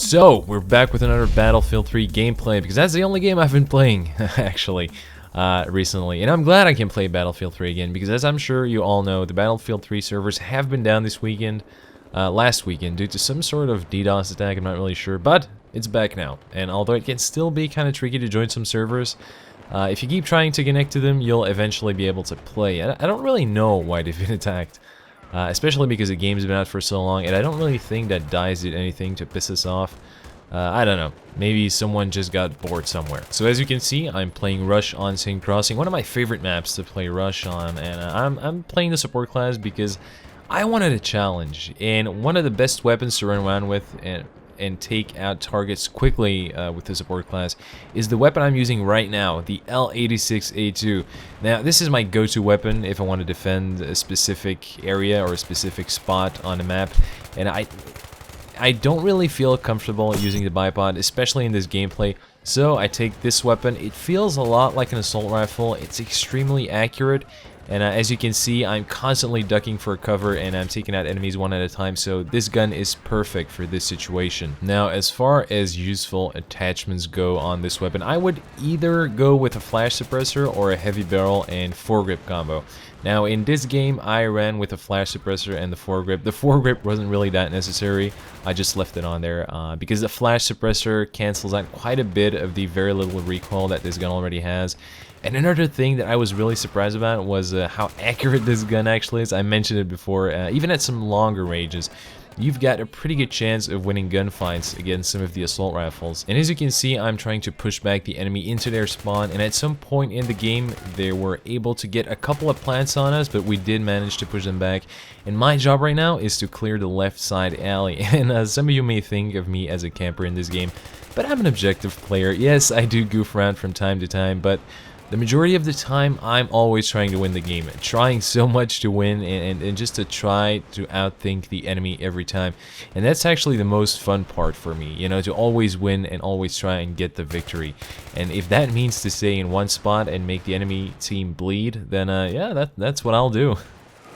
So, we're back with another Battlefield 3 gameplay, because that's the only game I've been playing, actually, recently. And I'm glad I can play Battlefield 3 again, because as I'm sure you all know, the Battlefield 3 servers have been down this weekend, last weekend, due to some sort of DDoS attack, I'm not really sure, but it's back now. And although it can still be kind of tricky to join some servers, if you keep trying to connect to them, you'll eventually be able to play. I don't really know why they've been attacked. Especially because the game's been out for so long, and I don't really think that DICE did anything to piss us off. I don't know. Maybe someone just got bored somewhere. So as you can see, I'm playing Rush on Seine Crossing, one of my favorite maps to play Rush on, and I'm playing the support class because I wanted a challenge. And one of the best weapons to run around with and take out targets quickly with the support class is the weapon I'm using right now, the L86A2. Now, this is my go-to weapon if I want to defend a specific area or a specific spot on the map, and I don't really feel comfortable using the bipod, especially in this gameplay, so I take this weapon. It feels a lot like an assault rifle. It's extremely accurate, and as you can see, I'm constantly ducking for cover and I'm taking out enemies one at a time, so this gun is perfect for this situation. Now, as far as useful attachments go on this weapon, I would either go with a flash suppressor or a heavy barrel and foregrip combo. Now, in this game, I ran with a flash suppressor and the foregrip. The foregrip wasn't really that necessary. I just left it on there because the flash suppressor cancels out quite a bit of the very little recoil that this gun already has. And another thing that I was really surprised about was how accurate this gun actually is. I mentioned it before, even at some longer ranges, you've got a pretty good chance of winning gunfights against some of the assault rifles. And as you can see, I'm trying to push back the enemy into their spawn, and at some point in the game, they were able to get a couple of plants on us, but we did manage to push them back. And my job right now is to clear the left side alley. And some of you may think of me as a camper in this game, but I'm an objective player. Yes, I do goof around from time to time, but the majority of the time, I'm always trying to win the game, trying so much to win and just to try to outthink the enemy every time. And that's actually the most fun part for me, you know, to always win and always try and get the victory. And if that means to stay in one spot and make the enemy team bleed, then yeah, that's what I'll do.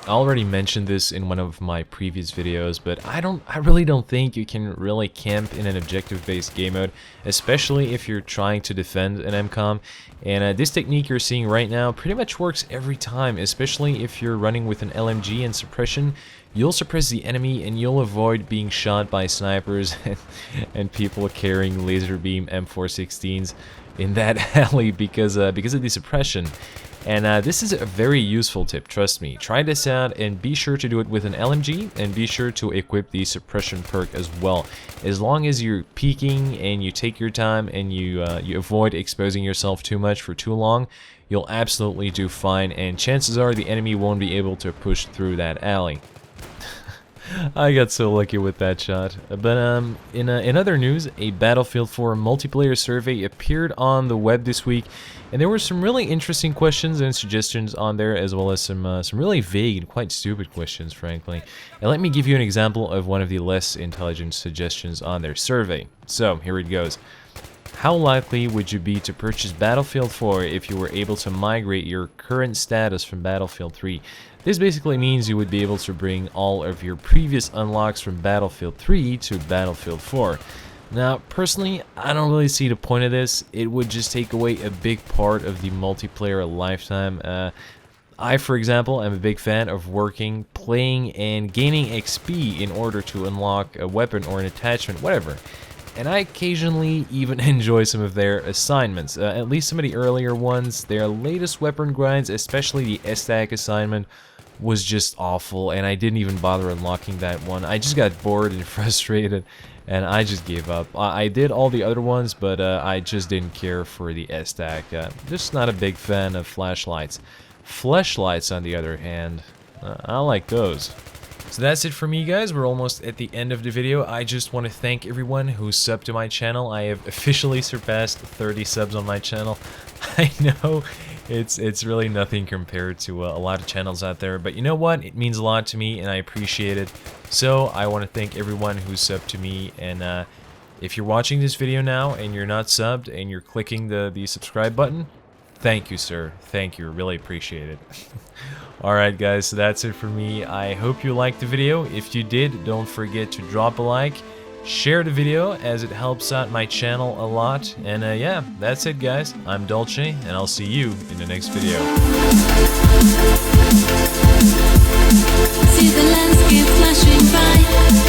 I already mentioned this in one of my previous videos, but I really don't think you can really camp in an objective-based game mode, especially if you're trying to defend an MCOM. And this technique you're seeing right now pretty much works every time, especially if you're running with an LMG and suppression. You'll suppress the enemy and you'll avoid being shot by snipers and people carrying laser beam M416s in that alley because of the suppression. And this is a very useful tip, trust me. Try this out and be sure to do it with an LMG and be sure to equip the suppression perk as well. As long as you're peeking and you take your time and you avoid exposing yourself too much for too long, you'll absolutely do fine, and chances are the enemy won't be able to push through that alley. I got so lucky with that shot. But in other news, a Battlefield 4 multiplayer survey appeared on the web this week, and there were some really interesting questions and suggestions on there, as well as some really vague and quite stupid questions, frankly. And let me give you an example of one of the less intelligent suggestions on their survey. So here it goes. How likely would you be to purchase Battlefield 4 if you were able to migrate your current status from Battlefield 3? This basically means you would be able to bring all of your previous unlocks from Battlefield 3 to Battlefield 4. Now, personally, I don't really see the point of this. It would just take away a big part of the multiplayer lifetime. I, for example, am a big fan of working, playing, and gaining XP in order to unlock a weapon or an attachment, whatever. And I occasionally even enjoy some of their assignments, at least some of the earlier ones. Their latest weapon grinds, especially the Extan assignment, was just awful, and I didn't even bother unlocking that one. I just got bored and frustrated, and I just gave up. I did all the other ones, but I just didn't care for the Extan. Just not a big fan of flashlights. Fleshlights, on the other hand, I like those. So that's it for me, guys. We're almost at the end of the video. I just want to thank everyone who subbed to my channel. I have officially surpassed 30 subs on my channel. I know it's really nothing compared to a lot of channels out there, but you know what? It means a lot to me and I appreciate it. So I want to thank everyone who subbed to me, and if you're watching this video now and you're not subbed and you're clicking the subscribe button, thank you, sir. Thank you. Really appreciate it. Alright guys, so that's it for me. I hope you liked the video. If you did, don't forget to drop a like. share the video as it helps out my channel a lot. And yeah, that's it guys. I'm Dolce and I'll see you in the next video. See the landscape flashing by.